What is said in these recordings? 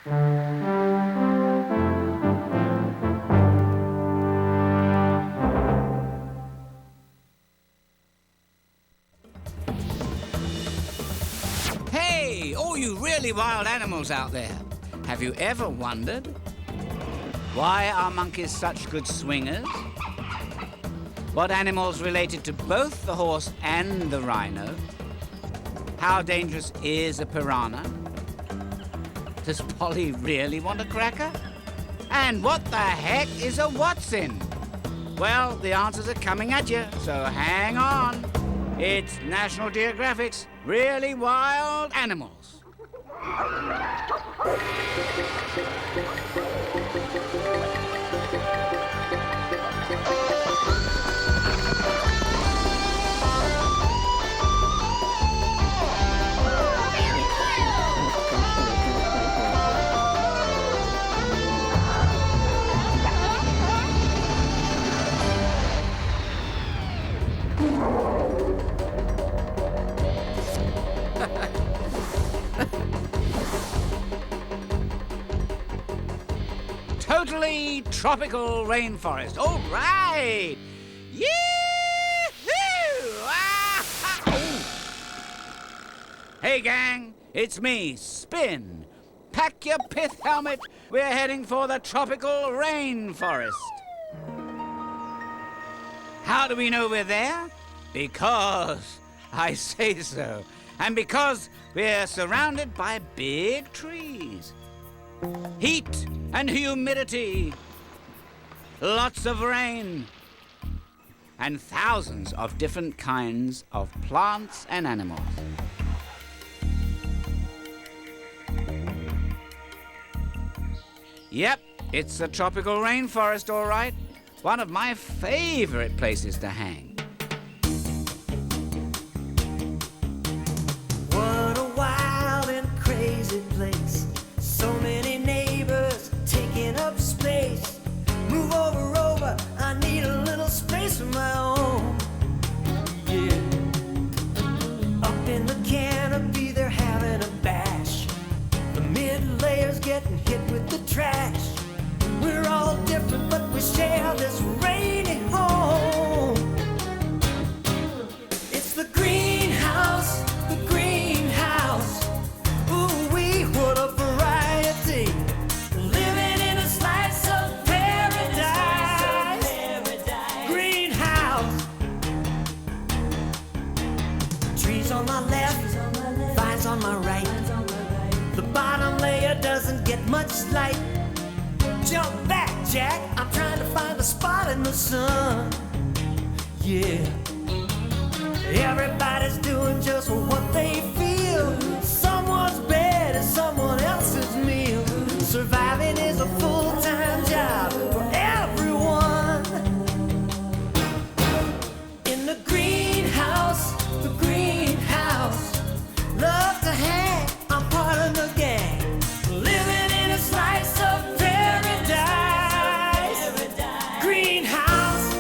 Hey, all you really wild animals out there. Have you ever wondered why are monkeys such good swingers? What animals related to both the horse and the rhino? How dangerous is a piranha? Does Polly really want a cracker? And what the heck is a Watson? Well, the answers are coming at you, so hang on. It's National Geographic's Really Wild Animals. Totally tropical rainforest. All right. Yee-hoo! Ah! Oh. Hey, gang. It's me, Spin. Pack your pith helmet. We're heading for the tropical rainforest. How do we know we're there? Because I say so. And because we're surrounded by big trees. Heat and humidity. Lots of rain. And thousands of different kinds of plants and animals. Yep, it's a tropical rainforest, all right. One of my favorite places to hang. What a wild and crazy place. So many neighbors taking up space. Move over, I need a little space of my own. Yeah. Up in the canopy, they're having a bash. The mid-layers getting hit with the trash. We're all different, but we share this rainy home. It's the greenhouse, the greenhouse. Ooh-wee, what a variety. Living in a slice of paradise. Greenhouse. Trees on my left, vines on my right. The bottom layer doesn't get much light. Jump back, Jack, I'm trying to find a spot in the sun. Yeah. Everybody's doing just what they feel. Someone's bed is someone else's meal. Surviving is a full-time job for everyone. In the greenhouse, love to hang, I'm part of the gang. Living in a slice of paradise. Greenhouse.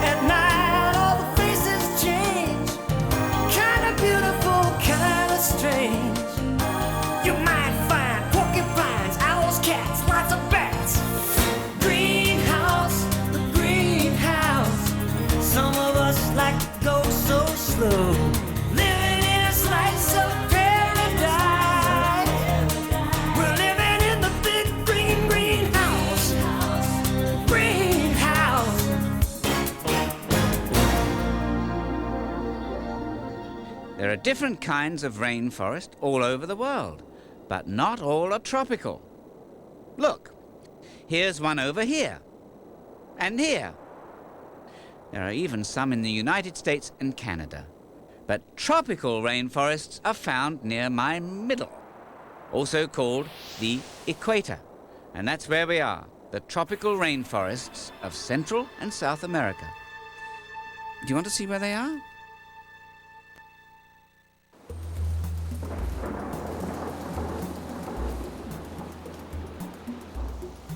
At night all the faces change. Kinda beautiful, kinda strange. You might find porcupines, owls, cats, lots of bats. Greenhouse, the greenhouse. Some of us like to go so slow. Living in a slice of paradise. We're living in the big green greenhouse. Greenhouse. There are different kinds of rainforest all over the world, but not all are tropical. Look, here's one over here, and here. There are even some in the United States and Canada. But tropical rainforests are found near my middle, also called the equator. And that's where we are, the tropical rainforests of Central and South America. Do you want to see where they are?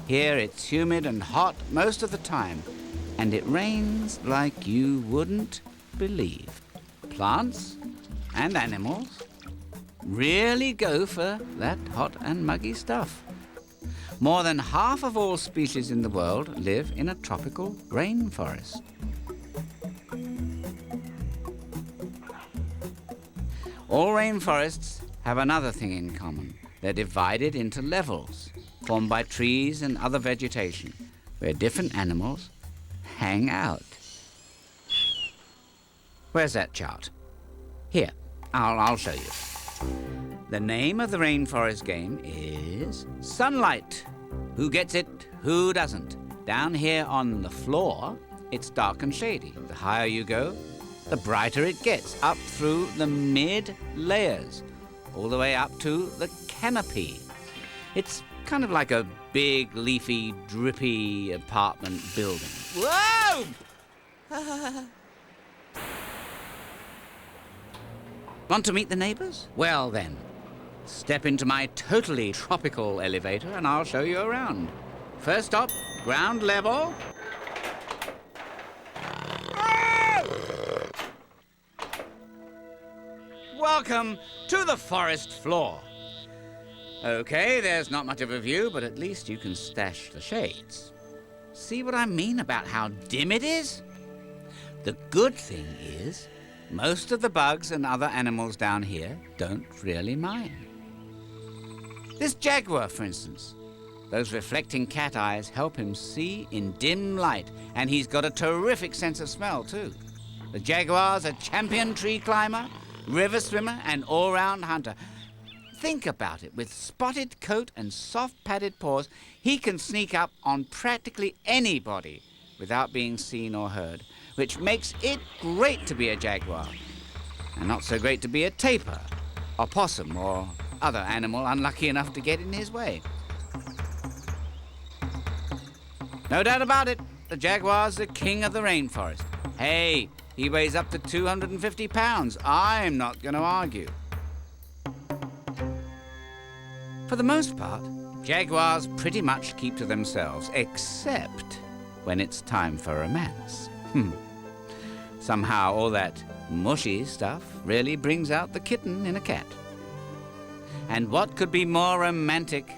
Here it's humid and hot most of the time, and it rains like you wouldn't believe. Plants and animals really go for that hot and muggy stuff. More than half of all species in the world live in a tropical rainforest. All rainforests have another thing in common. They're divided into levels, formed by trees and other vegetation, where different animals hang out. Where's that chart? Here, I'll show you. The name of the rainforest game is Sunlight. Who gets it, who doesn't? Down here on the floor, it's dark and shady. The higher you go, the brighter it gets, up through the mid-layers, all the way up to the canopy. It's kind of like a big, leafy, drippy apartment building. Whoa! Want to meet the neighbors? Well then, step into my totally tropical elevator and I'll show you around. First stop, ground level. Welcome to the forest floor. Okay, there's not much of a view, but at least you can stash the shades. See what I mean about how dim it is? The good thing is, most of the bugs and other animals down here don't really mind. This jaguar, for instance, those reflecting cat eyes help him see in dim light, and he's got a terrific sense of smell, too. The jaguar's a champion tree climber, river swimmer, and all-round hunter. Think about it. With spotted coat and soft padded paws, he can sneak up on practically anybody without being seen or heard, which makes it great to be a jaguar, and not so great to be a tapir, or possum, or other animal unlucky enough to get in his way. No doubt about it, the jaguar's the king of the rainforest. Hey, he weighs up to 250 pounds. I'm not going to argue. For the most part, jaguars pretty much keep to themselves, except when it's time for romance. Somehow all that mushy stuff really brings out the kitten in a cat. And what could be more romantic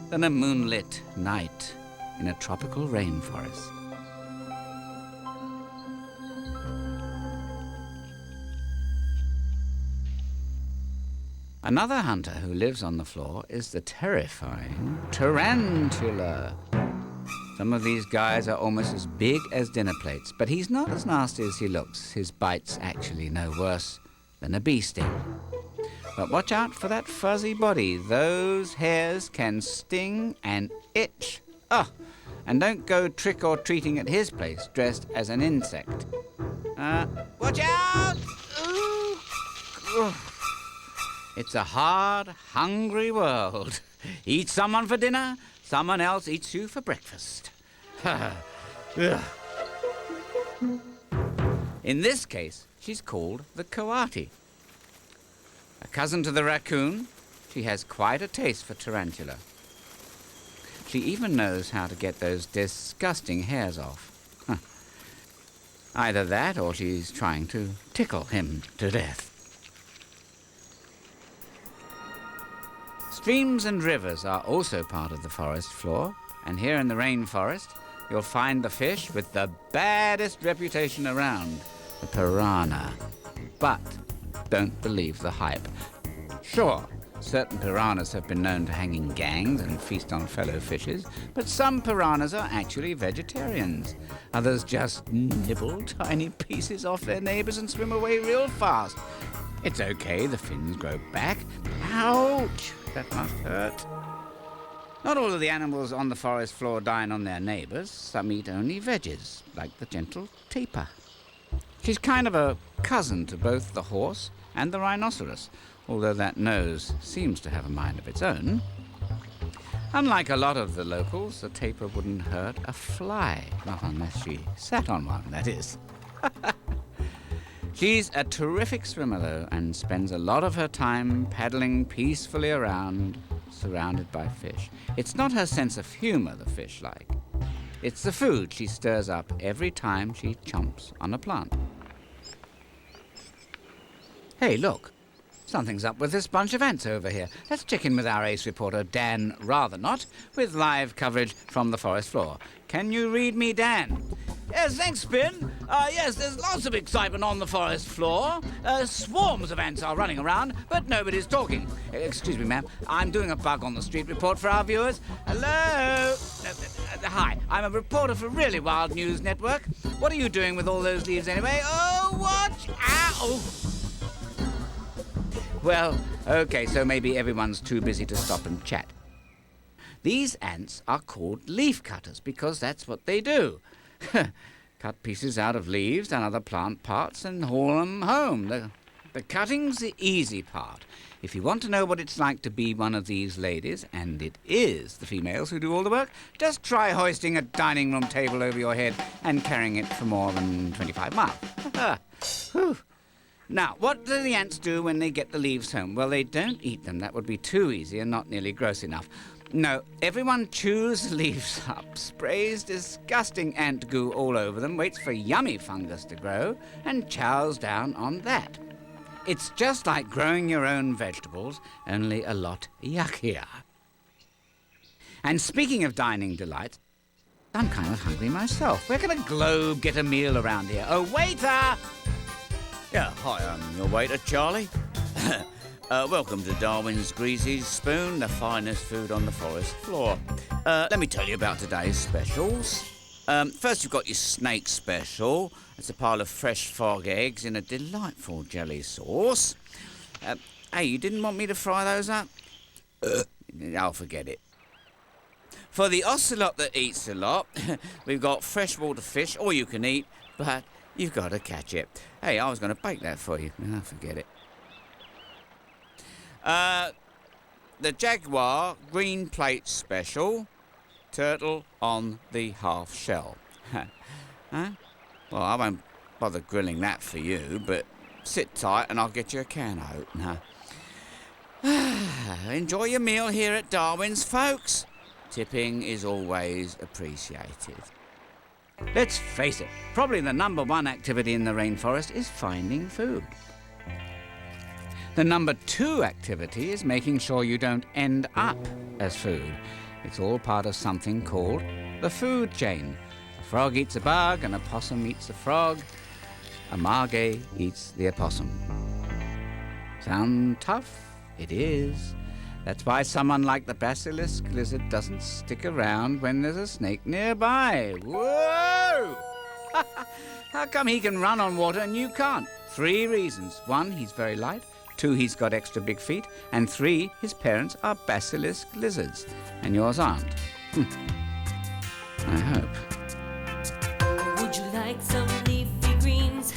than a moonlit night in a tropical rainforest? Another hunter who lives on the floor is the terrifying tarantula. Some of these guys are almost as big as dinner plates, but he's not as nasty as he looks. His bite's actually no worse than a bee sting. But watch out for that fuzzy body. Those hairs can sting and itch. Oh, and don't go trick-or-treating at his place dressed as an insect. Watch out! Ooh. It's a hard, hungry world. Eat someone for dinner, someone else eats you for breakfast. In this case, she's called the coati. A cousin to the raccoon, she has quite a taste for tarantula. She even knows how to get those disgusting hairs off. Either that or she's trying to tickle him to death. Streams and rivers are also part of the forest floor, and here in the rainforest, you'll find the fish with the baddest reputation around, the piranha. But don't believe the hype. Sure, certain piranhas have been known to hang in gangs and feast on fellow fishes, but some piranhas are actually vegetarians. Others just nibble tiny pieces off their neighbors and swim away real fast. It's okay, the fins grow back. Ouch! That must hurt. Not all of the animals on the forest floor dine on their neighbors. Some eat only veggies, like the gentle tapir. She's kind of a cousin to both the horse and the rhinoceros, although that nose seems to have a mind of its own. Unlike a lot of the locals, the tapir wouldn't hurt a fly, not unless she sat on one, that is. She's a terrific swimmer, though, and spends a lot of her time paddling peacefully around, surrounded by fish. It's not her sense of humor the fish like. It's the food she stirs up every time she chomps on a plant. Hey, look. Something's up with this bunch of ants over here. Let's check in with our ace reporter, Dan Rathernot, with live coverage from the forest floor. Can you read me, Dan? Yes, thanks, Spin. Yes, there's lots of excitement on the forest floor. Swarms of ants are running around, but nobody's talking. Excuse me, ma'am. I'm doing a bug on the street report for our viewers. Hello? Hi, I'm a reporter for Really Wild News Network. What are you doing with all those leaves anyway? Oh, watch out! Well, okay, so maybe everyone's too busy to stop and chat. These ants are called leaf cutters because that's what they do. Cut pieces out of leaves and other plant parts and haul them home. The cutting's the easy part. If you want to know what it's like to be one of these ladies, and it is the females who do all the work, just try hoisting a dining room table over your head and carrying it for more than 25 miles. Whew. Now, what do the ants do when they get the leaves home? Well, they don't eat them. That would be too easy and not nearly gross enough. No, everyone chews the leaves up, sprays disgusting ant goo all over them, waits for yummy fungus to grow, and chows down on that. It's just like growing your own vegetables, only a lot yuckier. And speaking of dining delights, I'm kind of hungry myself. Where can a globe get a meal around here? Oh, waiter! Yeah, hi, I'm your waiter, Charlie. Welcome to Darwin's Greasy's Spoon, the finest food on the forest floor. Let me tell you about today's specials. First, you've got your snake special. It's a pile of fresh frog eggs in a delightful jelly sauce. Hey, you didn't want me to fry those up? I'll forget it. For the ocelot that eats a lot, we've got freshwater fish, all you can eat, but you've got to catch it. Hey, I was going to bake that for you. I'll forget it. The Jaguar green plate special, turtle on the half shell. Huh? Well, I won't bother grilling that for you, but sit tight and I'll get you a can opener. Enjoy your meal here at Darwin's, folks. Tipping is always appreciated. Let's face it, probably the number one activity in the rainforest is finding food. The number two activity is making sure you don't end up as food. It's all part of something called the food chain. A frog eats a bug, an opossum eats a frog, a margay eats the opossum. Sound tough? It is. That's why someone like the basilisk lizard doesn't stick around when there's a snake nearby. Whoa! How come he can run on water and you can't? 3 reasons. 1, he's very light. 2, he's got extra big feet. And 3, his parents are basilisk lizards. And yours aren't. I hope. Would you like some leafy greens?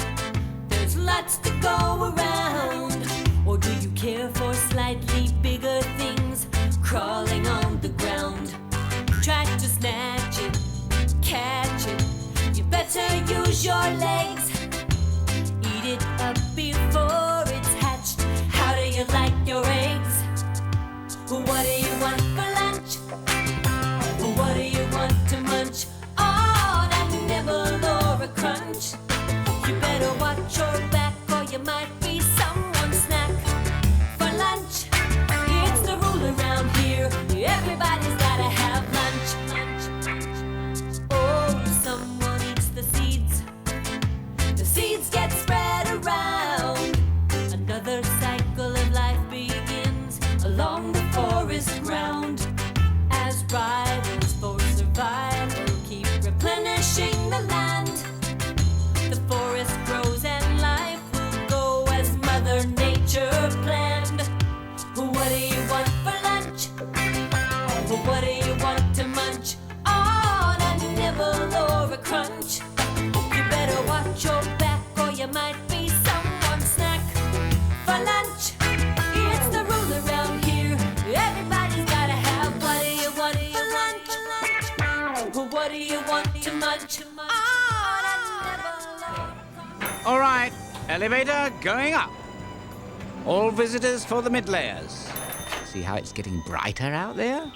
There's lots to go around. Or do you care for slightly bigger things crawling on the ground? Try to snatch it, catch it. You better use your legs. Eat it up before it's hatched. How do you like your eggs? What do you want for lunch? What do you want to munch? Oh, that nibble or a crunch. You better watch your back or you might be someone's snack for lunch. It's the rule around here. Everybody's gotta have lunch. Oh, someone eats the seeds. The seeds get spread around. Another cycle of life begins along the forest ground. As rivals for survival keep replenishing the land, the forest grows and life will go as Mother Nature planned. What do you want for lunch? What do you want to munch? Oh, a nibble or a crunch. You better watch your back or you might be someone's snack for lunch. It's the rule around here. Everybody's gotta have. What do you want to munch? Oh, a nibble or a crunch. All right, elevator going up. All visitors for the mid-layers. See how it's getting brighter out there?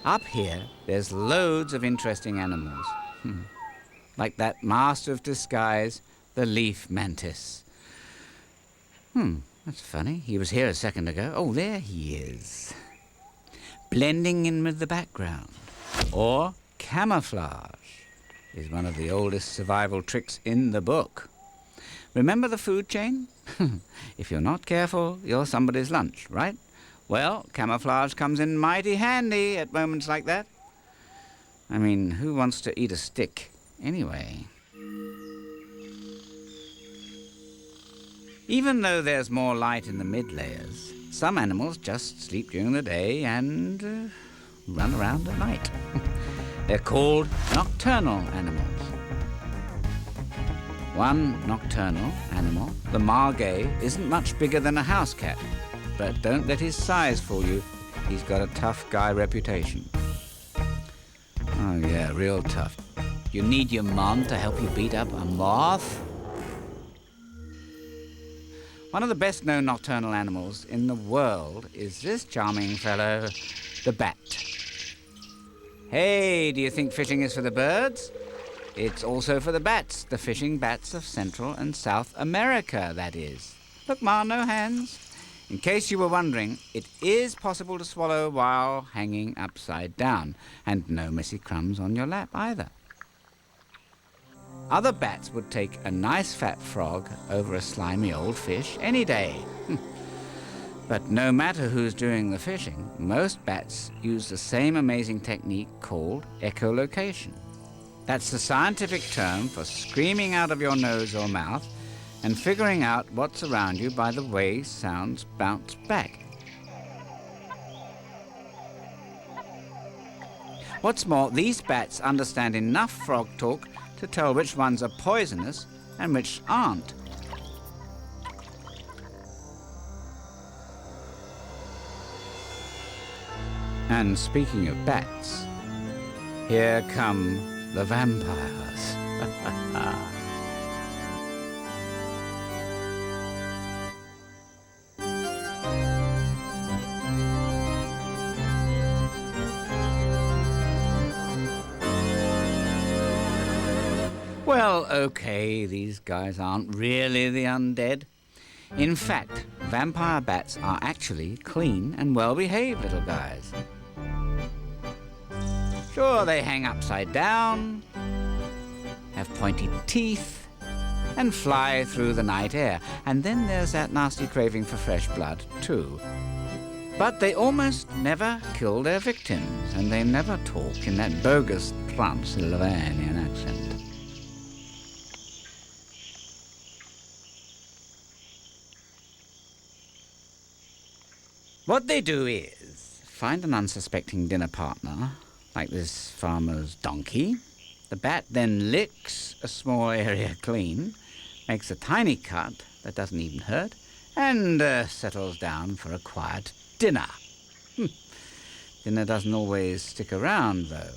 Up here, there's loads of interesting animals. Like that master of disguise, the leaf mantis. That's funny. He was here a second ago. Oh, there he is. Blending in with the background. Or camouflage is one of the oldest survival tricks in the book. Remember the food chain? If you're not careful, you're somebody's lunch, right? Well, camouflage comes in mighty handy at moments like that. I mean, who wants to eat a stick anyway? Even though there's more light in the mid-layers, some animals just sleep during the day and run around at night. They're called nocturnal animals. One nocturnal animal, the margay, isn't much bigger than a house cat. But don't let his size fool you. He's got a tough guy reputation. Oh yeah, real tough. You need your mom to help you beat up a moth? One of the best-known nocturnal animals in the world is this charming fellow, the bat. Hey, do you think fishing is for the birds? It's also for the bats, the fishing bats of Central and South America, that is. Look, Ma, no hands. In case you were wondering, it is possible to swallow while hanging upside down, and no messy crumbs on your lap either. Other bats would take a nice fat frog over a slimy old fish any day. But no matter who's doing the fishing, most bats use the same amazing technique called echolocation. That's the scientific term for screaming out of your nose or mouth and figuring out what's around you by the way sounds bounce back. What's more, these bats understand enough frog talk to tell which ones are poisonous and which aren't. And speaking of bats, here come the vampires. Well, okay, these guys aren't really the undead. In fact, vampire bats are actually clean and well-behaved little guys. Sure, they hang upside down, have pointy teeth, and fly through the night air. And then there's that nasty craving for fresh blood, too. But they almost never kill their victims, and they never talk in that bogus Transylvanian accent. What they do is find an unsuspecting dinner partner, like this farmer's donkey. The bat then licks a small area clean, makes a tiny cut that doesn't even hurt, and settles down for a quiet dinner. Dinner doesn't always stick around, though.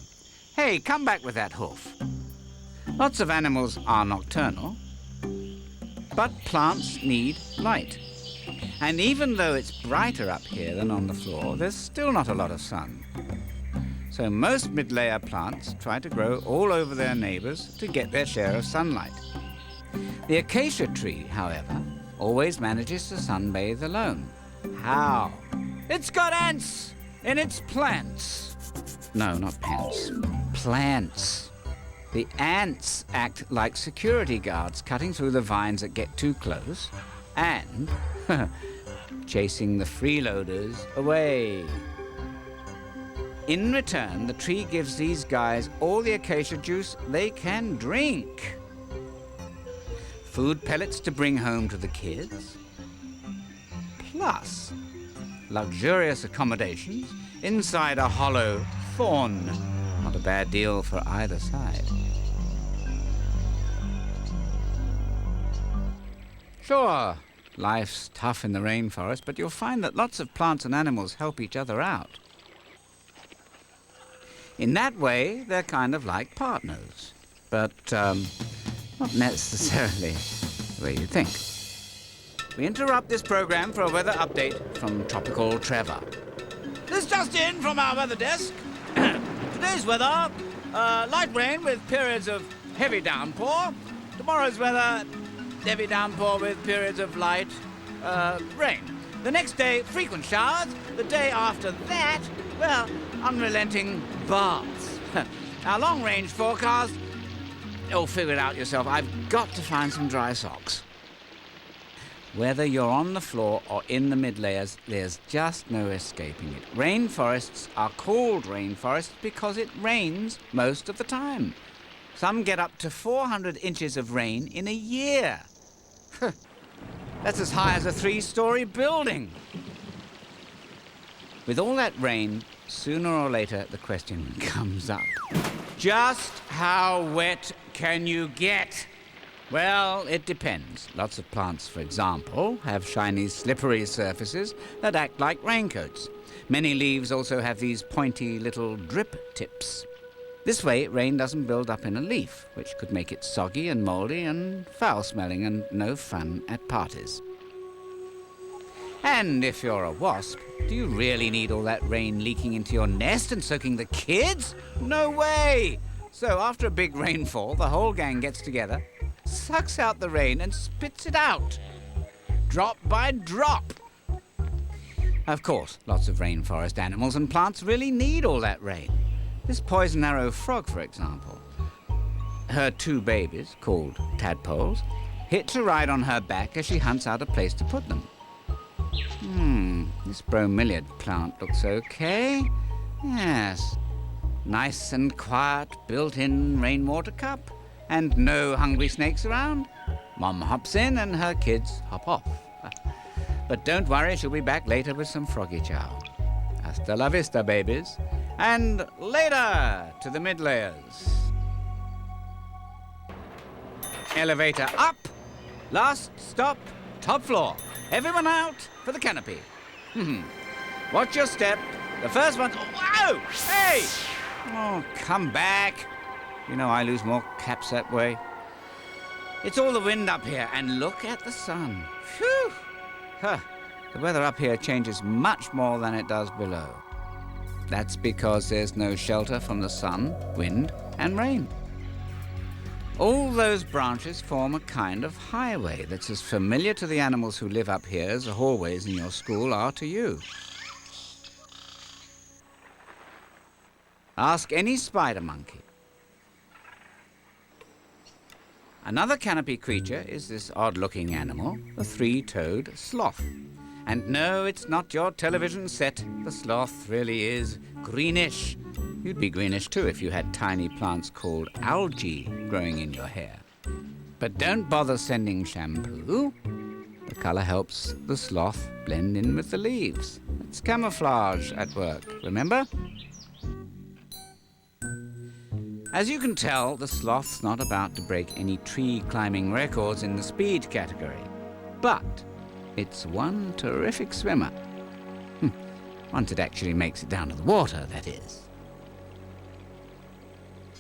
Hey, come back with that hoof. Lots of animals are nocturnal, but plants need light. And even though it's brighter up here than on the floor, there's still not a lot of sun. So most mid-layer plants try to grow all over their neighbors to get their share of sunlight. The acacia tree, however, always manages to sunbathe alone. How? It's got ants in its plants. No, not pants. Plants. The ants act like security guards, cutting through the vines that get too close and chasing the freeloaders away. In return, the tree gives these guys all the acacia juice they can drink. Food pellets to bring home to the kids, plus luxurious accommodations inside a hollow thorn. Not a bad deal for either side. Sure, life's tough in the rainforest, but you'll find that lots of plants and animals help each other out. In that way, they're kind of like partners, but not necessarily the way you think. We interrupt this program for a weather update from Tropical Trevor. This just in from our weather desk. Today's weather, light rain with periods of heavy downpour. Tomorrow's weather, heavy downpour with periods of light rain. The next day, frequent showers. The day after that, well, unrelenting baths. Our long-range forecast... Oh, figure it out yourself. I've got to find some dry socks. Whether you're on the floor or in the mid-layers, there's just no escaping it. Rainforests are called rainforests because it rains most of the time. Some get up to 400 inches of rain in a year. That's as high as a 3-story building. With all that rain, sooner or later the question comes up. Just how wet can you get? Well, it depends. Lots of plants, for example, have shiny, slippery surfaces that act like raincoats. Many leaves also have these pointy little drip tips. This way, rain doesn't build up in a leaf, which could make it soggy and mouldy and foul-smelling and no fun at parties. And if you're a wasp, do you really need all that rain leaking into your nest and soaking the kids? No way! So after a big rainfall, the whole gang gets together, sucks out the rain and spits it out, drop by drop. Of course, lots of rainforest animals and plants really need all that rain. This poison arrow frog, for example. Her 2 babies, called tadpoles, hitch a ride on her back as she hunts out a place to put them. This bromeliad plant looks okay. Yes. Nice and quiet, built-in rainwater cup. And no hungry snakes around. Mom hops in and her kids hop off. But don't worry, she'll be back later with some froggy chow. Hasta la vista, babies. And later to the mid-layers. Elevator up. Last stop, top floor. Everyone out for the canopy. Watch your step. The first one... Oh, whoa! Hey! Oh, come back. You know I lose more caps that way. It's all the wind up here, and look at the sun. Phew! The weather up here changes much more than it does below. That's because there's no shelter from the sun, wind, and rain. All those branches form a kind of highway that's as familiar to the animals who live up here as the hallways in your school are to you. Ask any spider monkey. Another canopy creature is this odd-looking animal, the 3-toed sloth. And no, it's not your television set. The sloth really is greenish. You'd be greenish too if you had tiny plants called algae growing in your hair. But don't bother sending shampoo. The color helps the sloth blend in with the leaves. It's camouflage at work, remember? As you can tell, the sloth's not about to break any tree-climbing records in the speed category. But it's one terrific swimmer. Once it actually makes it down to the water, that is.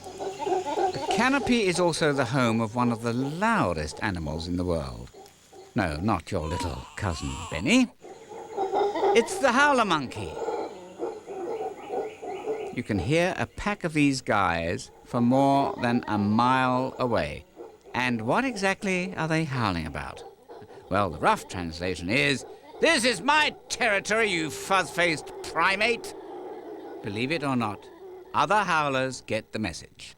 The canopy is also the home of one of the loudest animals in the world. No, not your little cousin, Benny. It's the howler monkey. You can hear a pack of these guys for more than a mile away. And what exactly are they howling about? Well, the rough translation is, "This is my territory, you fuzz-faced primate." Believe it or not, other howlers get the message.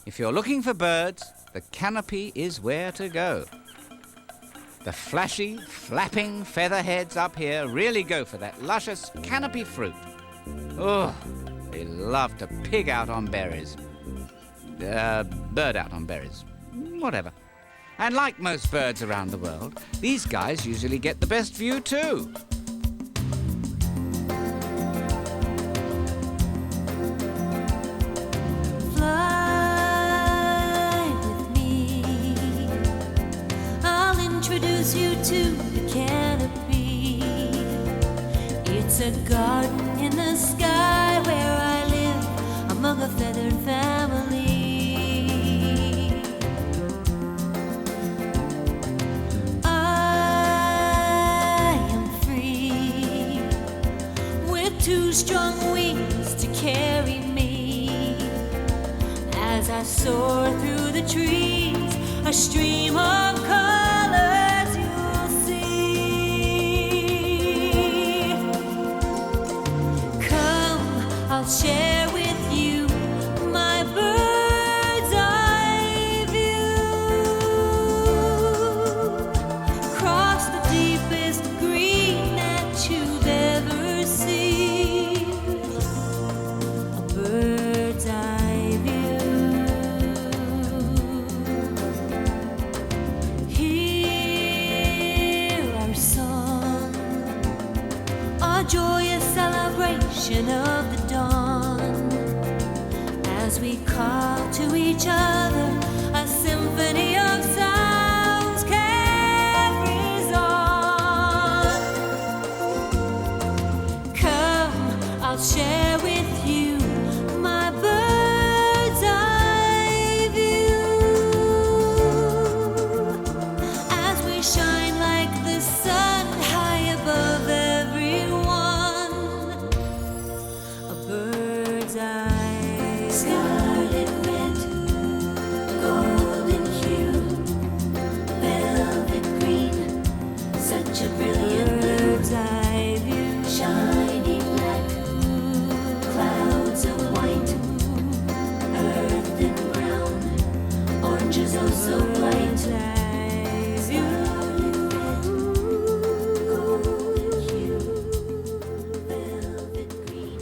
If you're looking for birds, the canopy is where to go. The flashy, flapping featherheads up here really go for that luscious canopy fruit. Oh, they love to pig out on berries. Bird out on berries. Whatever. And like most birds around the world, these guys usually get the best view too. Fly with me. I'll introduce you to the canopy. It's a garden in the sky where I live among a feathered family. I am free with 2 strong wings to carry me as I soar through the trees, a stream of colors you'll see. share with you my bird's eye view. Across the deepest green that you've ever seen. A bird's eye view. Hear our song, our joyous celebration of the dawn, as we call to each other, a symphony of sounds carries on. Come, I'll share with you my bird's eye view, as we shine like the sun high above everyone. A bird's eye, scarlet red, golden hue, velvet green, such a brilliant bird's eye view, shining black, clouds of white, earth and brown, oranges oh so bright. Scarlet red, golden hue, velvet green.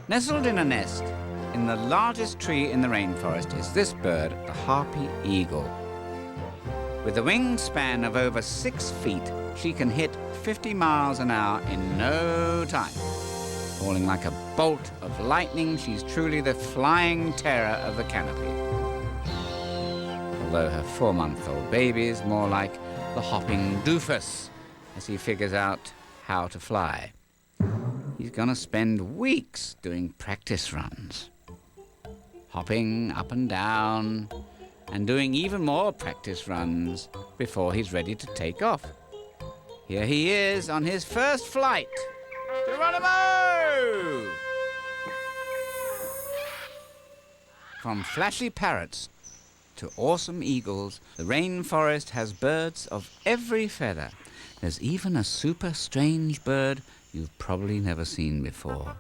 Nestled in a nest in the largest tree in the rainforest is this bird, the harpy eagle. With a wingspan of over 6 feet, she can hit 50 miles an hour in no time. Falling like a bolt of lightning, she's truly the flying terror of the canopy. Although her 4-month-old baby is more like the hopping doofus as he figures out how to fly. He's gonna spend weeks doing practice runs, hopping up and down, and doing even more practice runs before he's ready to take off. Here he is on his first flight. Geronimo! From flashy parrots to awesome eagles, the rainforest has birds of every feather. There's even a super strange bird you've probably never seen before.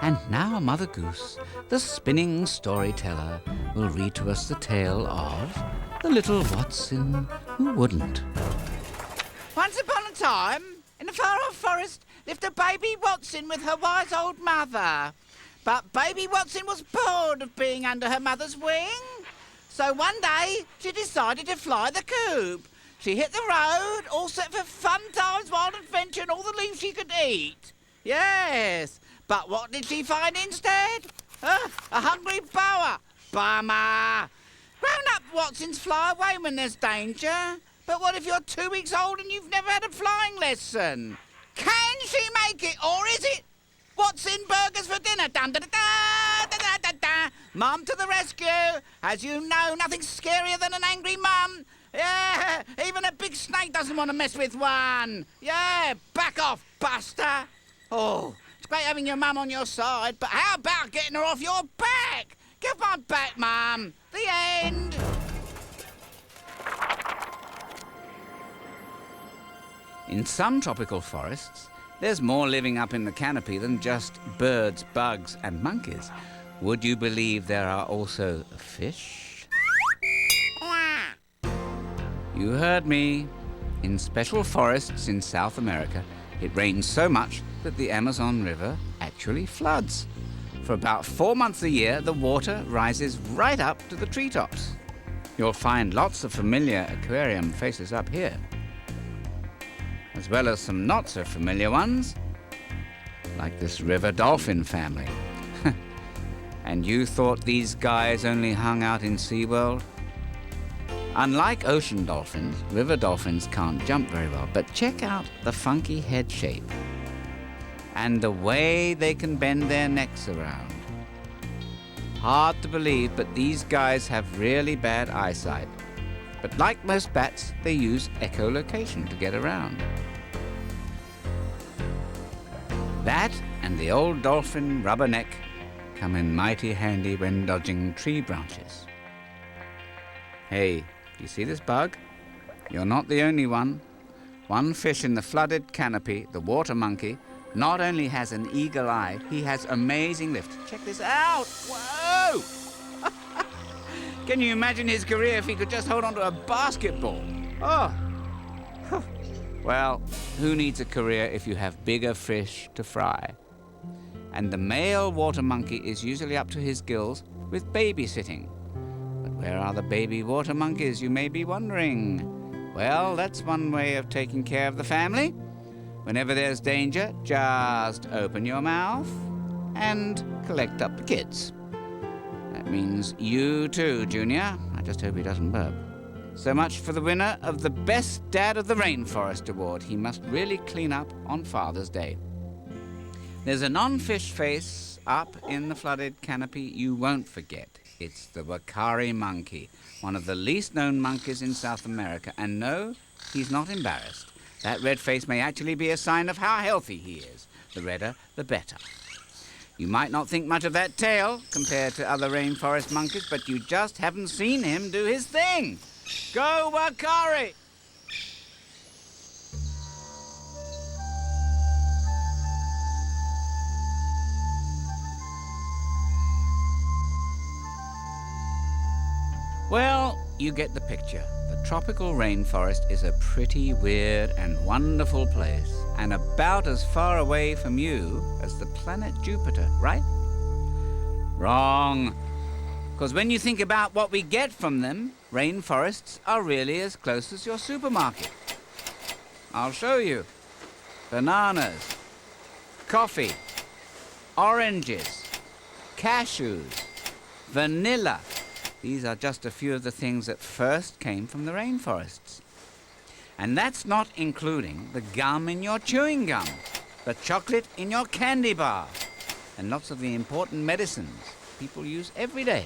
And now Mother Goose, the spinning storyteller, will read to us the tale of the little Watson who wouldn't. Once upon a time, in a far-off forest, lived a baby Watson with her wise old mother. But baby Watson was bored of being under her mother's wing. So one day, she decided to fly the coop. She hit the road, all set for fun times, wild adventure, and all the leaves she could eat. Yes, but what did she find instead? A hungry boa. Bummer. Grown-up Watsons fly away when there's danger. But what if you're 2 weeks old and you've never had a flying lesson? Can she make it, or is it Watson burgers for dinner? Dun, da, da, da, da, da, da, da. Mum to the rescue. As you know, nothing's scarier than an angry mum. Yeah, even a big snake doesn't want to mess with one. Yeah, back off, Buster. Oh, it's great having your mum on your side, but how about getting her off your back? Give my back, Mum. The end. In some tropical forests, there's more living up in the canopy than just birds, bugs, and monkeys. Would you believe there are also fish? You heard me. In special forests in South America, it rains so much that the Amazon River actually floods. For about 4 months a year, the water rises right up to the treetops. You'll find lots of familiar aquarium faces up here, as well as some not so familiar ones, like this river dolphin family. And you thought these guys only hung out in SeaWorld? Unlike ocean dolphins, river dolphins can't jump very well, but check out the funky head shape and the way they can bend their necks around. Hard to believe, but these guys have really bad eyesight. But like most bats, they use echolocation to get around. That and the old dolphin rubberneck come in mighty handy when dodging tree branches. Hey, do you see this bug? You're not the only one. One fish in the flooded canopy, the water monkey, not only has an eagle eye, he has amazing lift. Check this out. Whoa! Can you imagine his career if he could just hold on to a basketball? Oh. Well, who needs a career if you have bigger fish to fry? And the male water monkey is usually up to his gills with babysitting. But where are the baby water monkeys, you may be wondering? Well, that's one way of taking care of the family. Whenever there's danger, just open your mouth and collect up the kids. That means you too, Junior. I just hope he doesn't burp. So much for the winner of the Best Dad of the Rainforest Award. He must really clean up on Father's Day. There's a non-fish face up in the flooded canopy you won't forget. It's the Wakari monkey, one of the least known monkeys in South America. And no, he's not embarrassed. That red face may actually be a sign of how healthy he is. The redder, the better. You might not think much of that tail compared to other rainforest monkeys, but you just haven't seen him do his thing. Go, Wakari! Well, you get the picture. The tropical rainforest is a pretty weird and wonderful place, and about as far away from you as the planet Jupiter, right? Wrong. Because when you think about what we get from them, rainforests are really as close as your supermarket. I'll show you. Bananas, coffee, oranges, cashews, vanilla. These are just a few of the things that first came from the rainforests. And that's not including the gum in your chewing gum, the chocolate in your candy bar, and lots of the important medicines people use every day.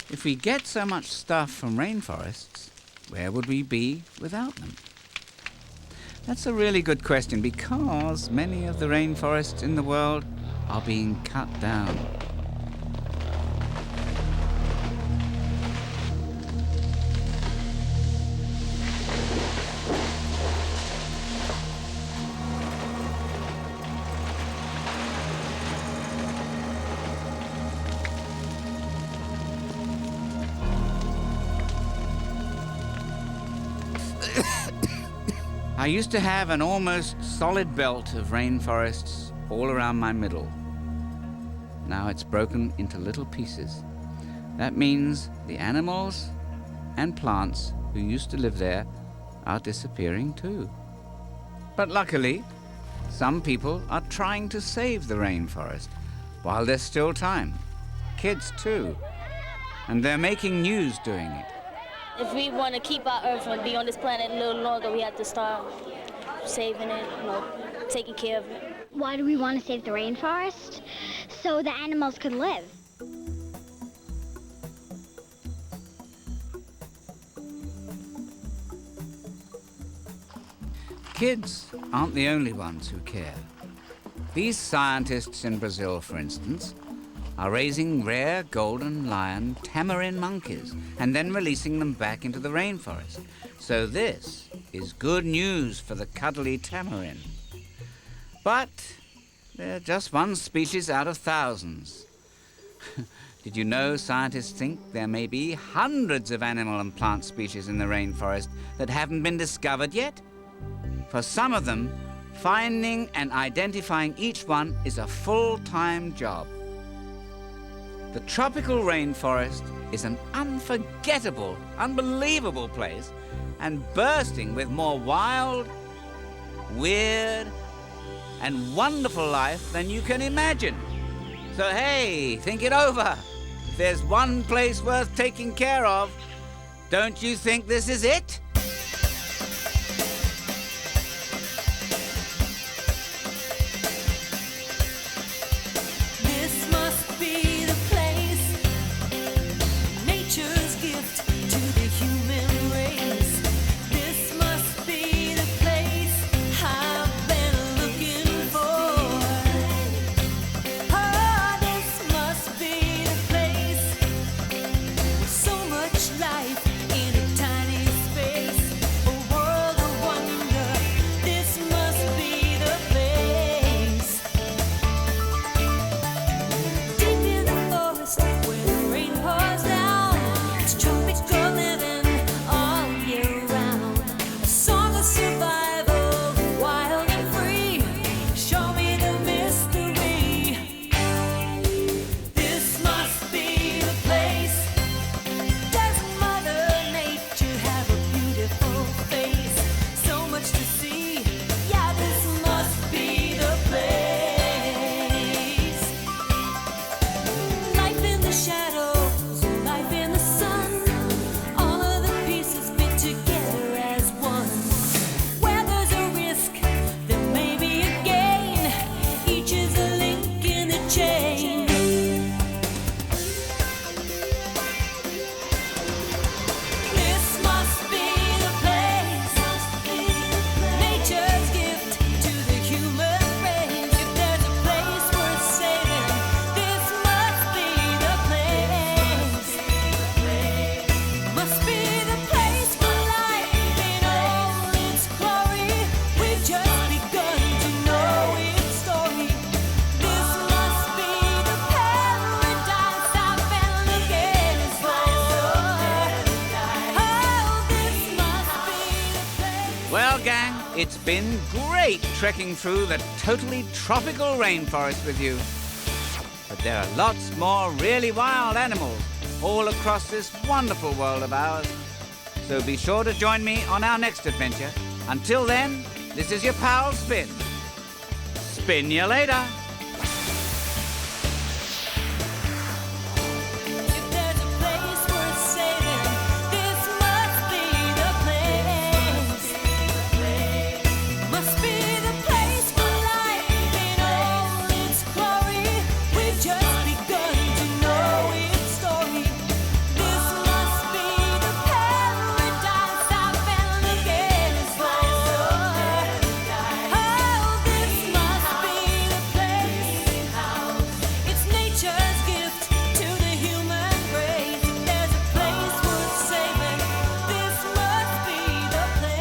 If we get so much stuff from rainforests, where would we be without them? That's a really good question, because many of the rainforests in the world are being cut down. I used to have an almost solid belt of rainforests all around my middle. Now it's broken into little pieces. That means the animals and plants who used to live there are disappearing too. But luckily, some people are trying to save the rainforest while there's still time. Kids too. And they're making news doing it. If we want to keep our Earth and be on this planet a little longer, we have to start saving it, taking care of it. Why do we want to save the rainforest? So the animals could live. Kids aren't the only ones who care. These scientists in Brazil, for instance, are raising rare golden lion tamarin monkeys and then releasing them back into the rainforest. So this is good news for the cuddly tamarin. But they're just one species out of thousands. Did you know scientists think there may be hundreds of animal and plant species in the rainforest that haven't been discovered yet? For some of them, finding and identifying each one is a full-time job. The tropical rainforest is an unforgettable, unbelievable place, and bursting with more wild, weird, and wonderful life than you can imagine. So hey, think it over. If there's one place worth taking care of, don't you think this is it? This must be the place, nature's gift to the human race. This must be the place I've been looking for. Oh, this must be the place with so much life in a tiny space. Well, gang, it's been great trekking through the totally tropical rainforest with you. But there are lots more really wild animals all across this wonderful world of ours. So be sure to join me on our next adventure. Until then, this is your pal Spin. Spin you later. If there's a place worth saving, this must be the place. Must be the place for life in all its glory. We've just begun to know its story. This must be the paradise I've been looking for. Oh, this must be the place. It's nature's gift to the human race. If there's a place worth saving, this must be the place.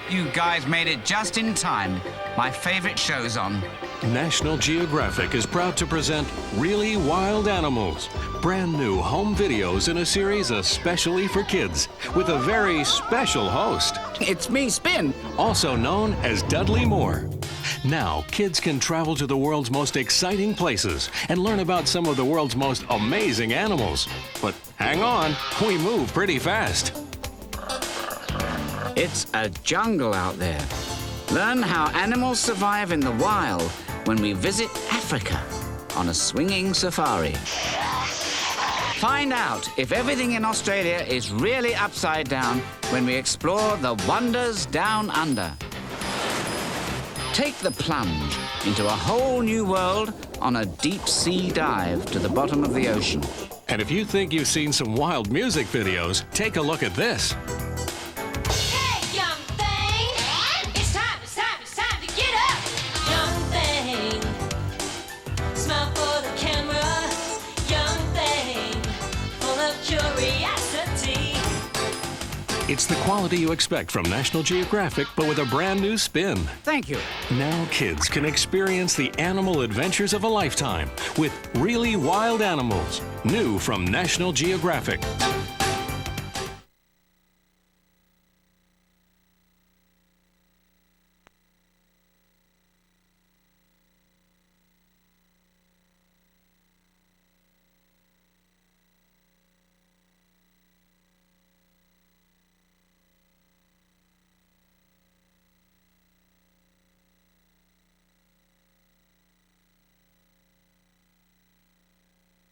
You guys made it just in time. My favorite show's on. National Geographic is proud to present Really Wild Animals, brand new home videos in a series especially for kids, with a very special host, It's me, Spin. also known as Dudley Moore. Now, kids can travel to the world's most exciting places and learn about some of the world's most amazing animals. But hang on, we move pretty fast. It's a jungle out there. Learn how animals survive in the wild when we visit Africa on a swinging safari. Find out if everything in Australia is really upside down when we explore the wonders down under. Take the plunge into a whole new world on a deep sea dive to the bottom of the ocean. And if you think you've seen some wild music videos, take a look at this. Hey, young thing! It's time to get up! Young thing, smile for the camera. Young thing, full of curiosity. It's the quality you expect from National Geographic, but with a brand new spin. Thank you. Now kids can experience the animal adventures of a lifetime with Really Wild Animals, new from National Geographic.